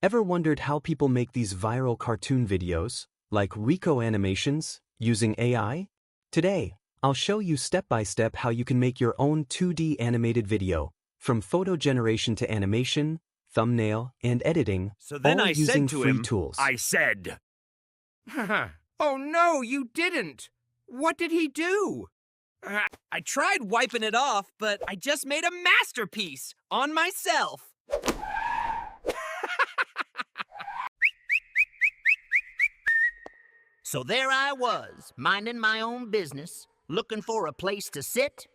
Ever wondered how people make these viral cartoon videos, like Rico animations, using AI? Today, I'll show you step by step how you can make your own 2D animated video, from photo generation to animation, thumbnail, and editing, So then all I using said to free him, tools. I said, Oh no, you didn't! What did he do? I tried wiping it off, but I just made a masterpiece on myself. So there I was, minding my own business, looking for a place to sit.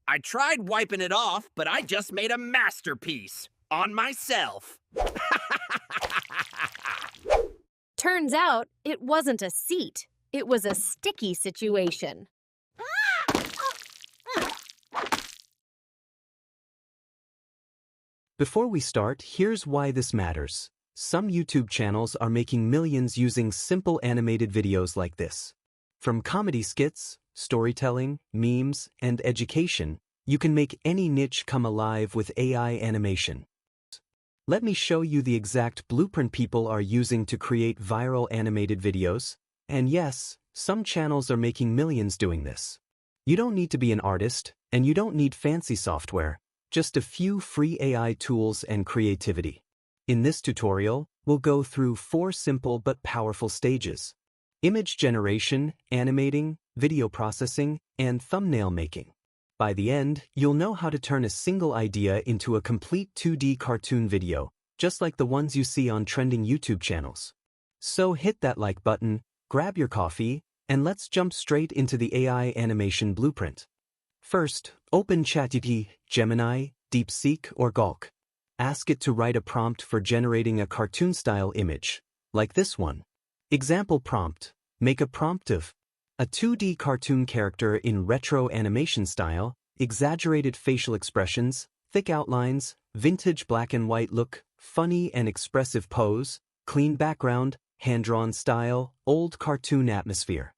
I tried wiping it off, but I just made a masterpiece on myself. Turns out, it wasn't a seat. It was a sticky situation. Before we start, here's why this matters. Some YouTube channels are making millions using simple animated videos like this. From comedy skits, storytelling, memes, and education, you can make any niche come alive with AI animation. Let me show you the exact blueprint people are using to create viral animated videos. And yes, some channels are making millions doing this. You don't need to be an artist, and you don't need fancy software, just a few free AI tools and creativity. In this tutorial, we'll go through 4 simple but powerful stages: image generation, animating, video processing, and thumbnail making. By the end, you'll know how to turn a single idea into a complete 2D cartoon video, just like the ones you see on trending YouTube channels. So hit that like button, grab your coffee, and let's jump straight into the AI animation blueprint. First, open ChatGPT, Gemini, DeepSeek, or Gulk. Ask it to write a prompt for generating a cartoon-style image, like this one. Example prompt: make a prompt of a 2D cartoon character in retro animation style, exaggerated facial expressions, thick outlines, vintage black and white look, funny and expressive pose, clean background, hand-drawn style, old cartoon atmosphere.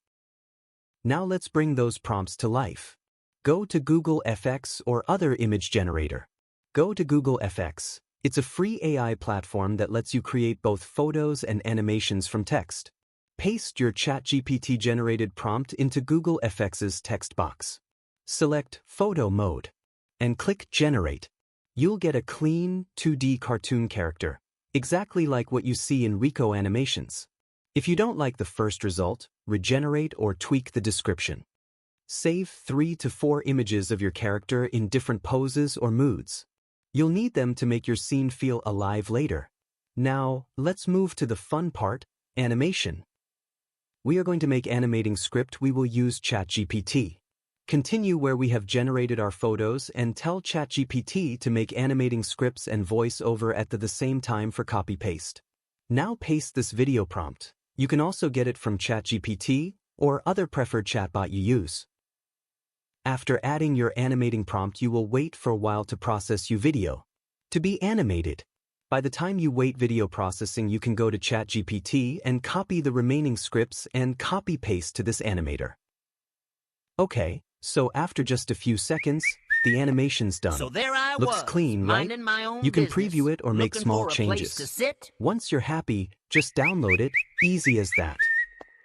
Now let's bring those prompts to life. Go to Google FX or other image generator. Go to Google FX. It's a free AI platform that lets you create both photos and animations from text. Paste your ChatGPT-generated prompt into Google FX's text box. Select Photo Mode and click Generate. You'll get a clean, 2D cartoon character, exactly like what you see in Rico animations. If you don't like the first result, regenerate or tweak the description. Save 3 to 4 images of your character in different poses or moods. You'll need them to make your scene feel alive later. Now, let's move to the fun part, animation. We are going to make animating script. We will use ChatGPT. Continue where we have generated our photos and tell ChatGPT to make animating scripts and voiceover at the same time for copy-paste. Now paste this video prompt. You can also get it from ChatGPT or other preferred chatbot you use. After adding your animating prompt, you will wait for a while to process your video to be animated. By the time you wait video processing, you can go to ChatGPT and copy the remaining scripts and copy-paste to this animator. Okay, so after just a few seconds, the animation's done. So there I Looks was, clean, right? minding my own You can business, preview it or make looking small for a place changes. to sit. Once you're happy, just download it, easy as that.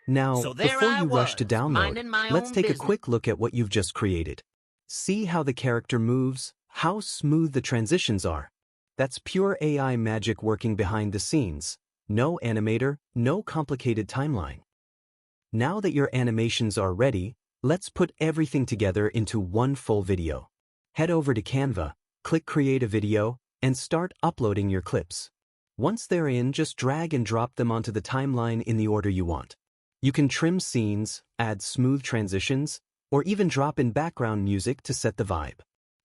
Now, So there before I you rush to was, download, minding my let's own take a business. quick look at what you've just created. See how the character moves, how smooth the transitions are. That's pure AI magic working behind the scenes. No animator, no complicated timeline. Now that your animations are ready, let's put everything together into one full video. Head over to Canva, click Create a Video, and start uploading your clips. Once they're in, just drag and drop them onto the timeline in the order you want. You can trim scenes, add smooth transitions, or even drop in background music to set the vibe.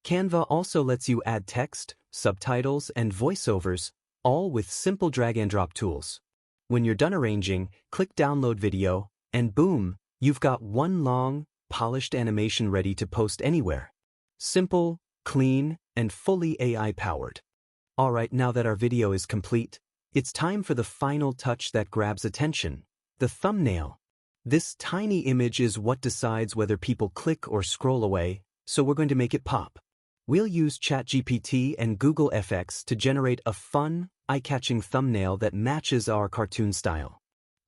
Canva also lets you add text, subtitles, and voiceovers, all with simple drag-and-drop tools. When you're done arranging, click Download Video, and boom, you've got one long, polished animation ready to post anywhere. Simple, clean, and fully AI-powered. Alright, now that our video is complete, it's time for the final touch that grabs attention, the thumbnail. This tiny image is what decides whether people click or scroll away, so we're going to make it pop. We'll use ChatGPT and Google FX to generate a fun, eye-catching thumbnail that matches our cartoon style.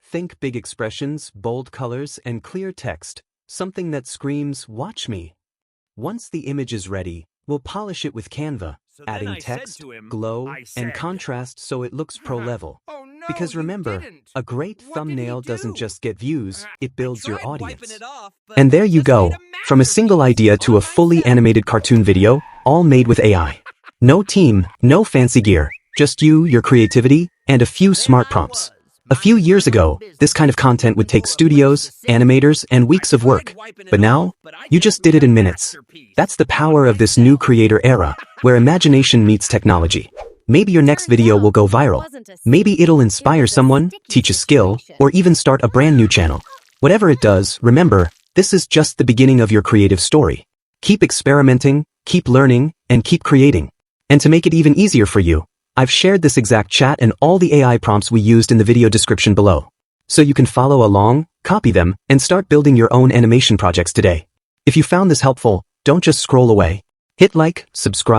Think big expressions, bold colors, and clear text, something that screams, "Watch me." Once the image is ready, we'll polish it with Canva, So then adding I said text, to him, glow, I and said, contrast so it looks pro-level. Oh no, Because you remember, didn't. a great What did he thumbnail doesn't do? just get views, it builds your Tried wiping audience. it off, but And there I you just made go, a from a single masterpiece idea to on a fully myself. animated cartoon video, all made with AI. No team, no fancy gear, just you, your creativity, and a few smart prompts. A few years ago, this kind of content would take studios, animators, and weeks of work. But now, you just did it in minutes. That's the power of this new creator era, where imagination meets technology. Maybe your next video will go viral. Maybe it'll inspire someone, teach a skill, or even start a brand new channel. Whatever it does, remember, this is just the beginning of your creative story. Keep experimenting, keep learning, and keep creating. And to make it even easier for you, I've shared this exact chat and all the AI prompts we used in the video description below. So you can follow along, copy them, and start building your own animation projects today. If you found this helpful, don't just scroll away. Hit like, subscribe,